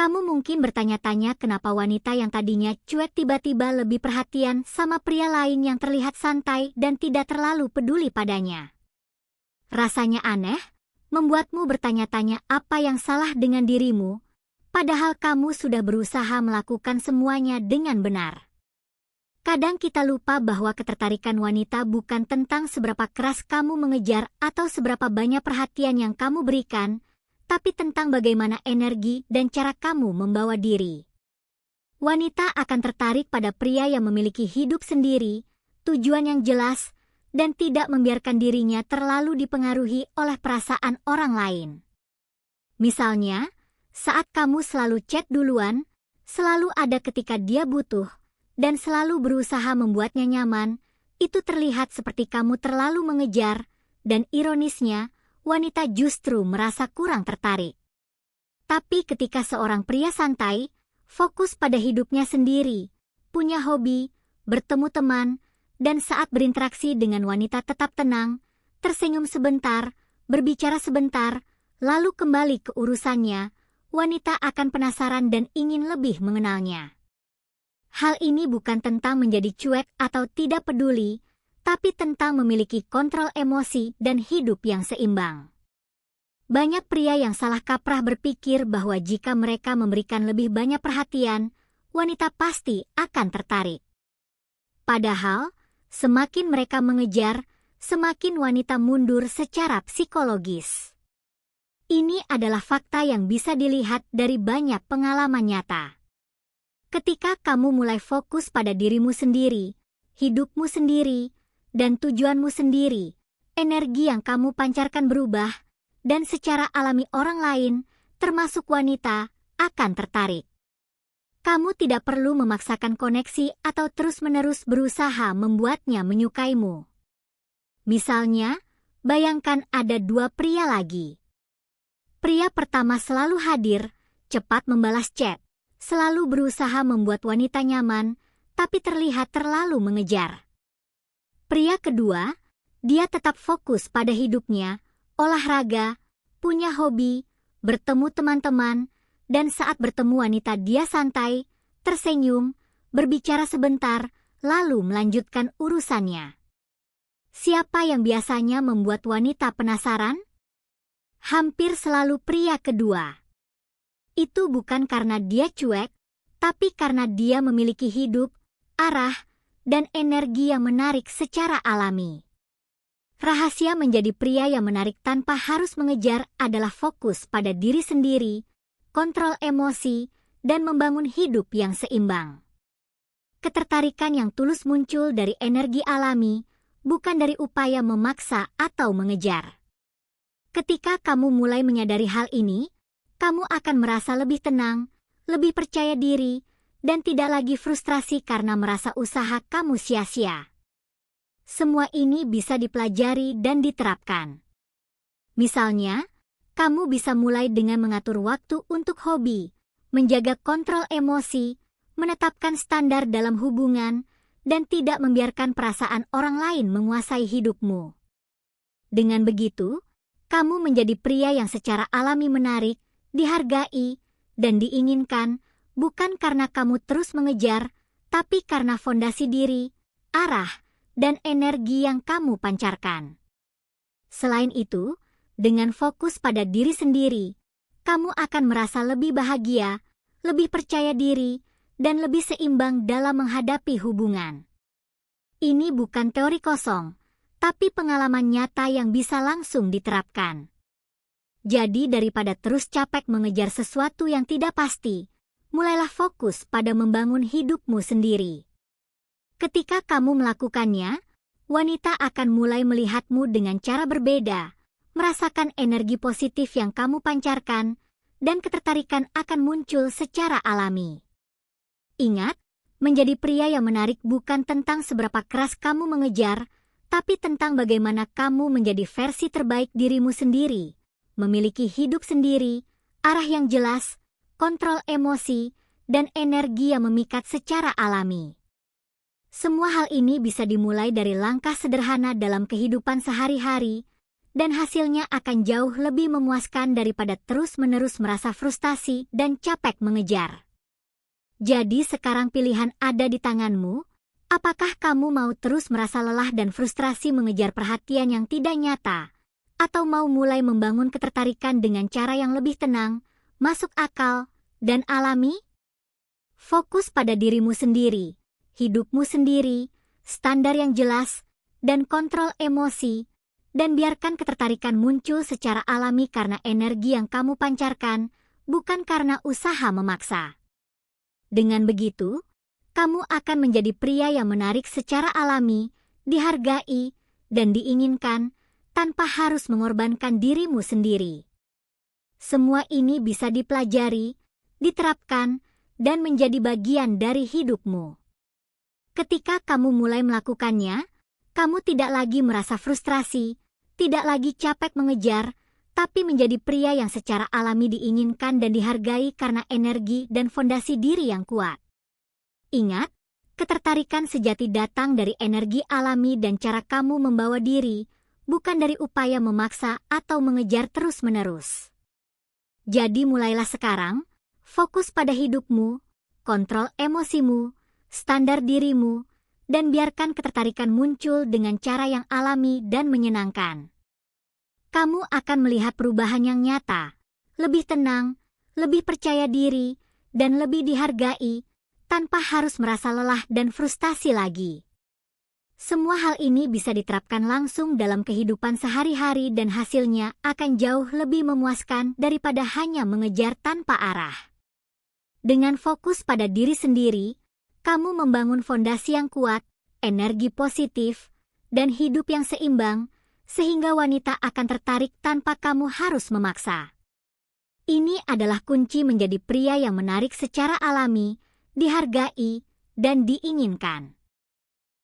Kamu mungkin bertanya-tanya kenapa wanita yang tadinya cuek tiba-tiba lebih perhatian sama pria lain yang terlihat santai dan tidak terlalu peduli padanya. Rasanya aneh, membuatmu bertanya-tanya apa yang salah dengan dirimu, padahal kamu sudah berusaha melakukan semuanya dengan benar. Kadang kita lupa bahwa ketertarikan wanita bukan tentang seberapa keras kamu mengejar atau seberapa banyak perhatian yang kamu berikan, tapi tentang bagaimana energi dan cara kamu membawa diri. Wanita akan tertarik pada pria yang memiliki hidup sendiri, tujuan yang jelas, dan tidak membiarkan dirinya terlalu dipengaruhi oleh perasaan orang lain. Misalnya, saat kamu selalu chat duluan, selalu ada ketika dia butuh, dan selalu berusaha membuatnya nyaman, itu terlihat seperti kamu terlalu mengejar, dan ironisnya, wanita justru merasa kurang tertarik. Tapi ketika seorang pria santai, fokus pada hidupnya sendiri, punya hobi, bertemu teman, dan saat berinteraksi dengan wanita tetap tenang, tersenyum sebentar, berbicara sebentar, lalu kembali ke urusannya, wanita akan penasaran dan ingin lebih mengenalnya. Hal ini bukan tentang menjadi cuek atau tidak peduli, tapi tentang memiliki kontrol emosi dan hidup yang seimbang. Banyak pria yang salah kaprah berpikir bahwa jika mereka memberikan lebih banyak perhatian, wanita pasti akan tertarik. Padahal, semakin mereka mengejar, semakin wanita mundur secara psikologis. Ini adalah fakta yang bisa dilihat dari banyak pengalaman nyata. Ketika kamu mulai fokus pada dirimu sendiri, hidupmu sendiri, dan tujuanmu sendiri, energi yang kamu pancarkan berubah, dan secara alami orang lain, termasuk wanita, akan tertarik. Kamu tidak perlu memaksakan koneksi atau terus-menerus berusaha membuatnya menyukaimu. Misalnya, bayangkan ada dua pria lagi. Pria pertama selalu hadir, cepat membalas chat, selalu berusaha membuat wanita nyaman, tapi terlihat terlalu mengejar. Pria kedua, dia tetap fokus pada hidupnya, olahraga, punya hobi, bertemu teman-teman, dan saat bertemu wanita dia santai, tersenyum, berbicara sebentar, lalu melanjutkan urusannya. Siapa yang biasanya membuat wanita penasaran? Hampir selalu pria kedua. Itu bukan karena dia cuek, tapi karena dia memiliki hidup, arah, dan energi yang menarik secara alami. Rahasia menjadi pria yang menarik tanpa harus mengejar adalah fokus pada diri sendiri, kontrol emosi, dan membangun hidup yang seimbang. Ketertarikan yang tulus muncul dari energi alami, bukan dari upaya memaksa atau mengejar. Ketika kamu mulai menyadari hal ini, kamu akan merasa lebih tenang, lebih percaya diri, dan tidak lagi frustrasi karena merasa usaha kamu sia-sia. Semua ini bisa dipelajari dan diterapkan. Misalnya, kamu bisa mulai dengan mengatur waktu untuk hobi, menjaga kontrol emosi, menetapkan standar dalam hubungan, dan tidak membiarkan perasaan orang lain menguasai hidupmu. Dengan begitu, kamu menjadi pria yang secara alami menarik, dihargai, dan diinginkan, bukan karena kamu terus mengejar, tapi karena fondasi diri, arah, dan energi yang kamu pancarkan. Selain itu, dengan fokus pada diri sendiri, kamu akan merasa lebih bahagia, lebih percaya diri, dan lebih seimbang dalam menghadapi hubungan. Ini bukan teori kosong, tapi pengalaman nyata yang bisa langsung diterapkan. Jadi daripada terus capek mengejar sesuatu yang tidak pasti, mulailah fokus pada membangun hidupmu sendiri. Ketika kamu melakukannya, wanita akan mulai melihatmu dengan cara berbeda, merasakan energi positif yang kamu pancarkan, dan ketertarikan akan muncul secara alami. Ingat, menjadi pria yang menarik bukan tentang seberapa keras kamu mengejar, tapi tentang bagaimana kamu menjadi versi terbaik dirimu sendiri, memiliki hidup sendiri, arah yang jelas, kontrol emosi, dan energi yang memikat secara alami. Semua hal ini bisa dimulai dari langkah sederhana dalam kehidupan sehari-hari, dan hasilnya akan jauh lebih memuaskan daripada terus-menerus merasa frustasi dan capek mengejar. Jadi sekarang pilihan ada di tanganmu. Apakah kamu mau terus merasa lelah dan frustrasi mengejar perhatian yang tidak nyata, atau mau mulai membangun ketertarikan dengan cara yang lebih tenang, masuk akal, dan alami? Fokus pada dirimu sendiri, hidupmu sendiri, standar yang jelas, dan kontrol emosi, dan biarkan ketertarikan muncul secara alami karena energi yang kamu pancarkan, bukan karena usaha memaksa. Dengan begitu, kamu akan menjadi pria yang menarik secara alami, dihargai, dan diinginkan, tanpa harus mengorbankan dirimu sendiri. Semua ini bisa dipelajari, diterapkan, dan menjadi bagian dari hidupmu. Ketika kamu mulai melakukannya, kamu tidak lagi merasa frustrasi, tidak lagi capek mengejar, tapi menjadi pria yang secara alami diinginkan dan dihargai karena energi dan fondasi diri yang kuat. Ingat, ketertarikan sejati datang dari energi alami dan cara kamu membawa diri, bukan dari upaya memaksa atau mengejar terus-menerus. Jadi mulailah sekarang, fokus pada hidupmu, kontrol emosimu, standar dirimu, dan biarkan ketertarikan muncul dengan cara yang alami dan menyenangkan. Kamu akan melihat perubahan yang nyata, lebih tenang, lebih percaya diri, dan lebih dihargai, tanpa harus merasa lelah dan frustasi lagi. Semua hal ini bisa diterapkan langsung dalam kehidupan sehari-hari dan hasilnya akan jauh lebih memuaskan daripada hanya mengejar tanpa arah. Dengan fokus pada diri sendiri, kamu membangun fondasi yang kuat, energi positif, dan hidup yang seimbang, sehingga wanita akan tertarik tanpa kamu harus memaksa. Ini adalah kunci menjadi pria yang menarik secara alami, dihargai, dan diinginkan.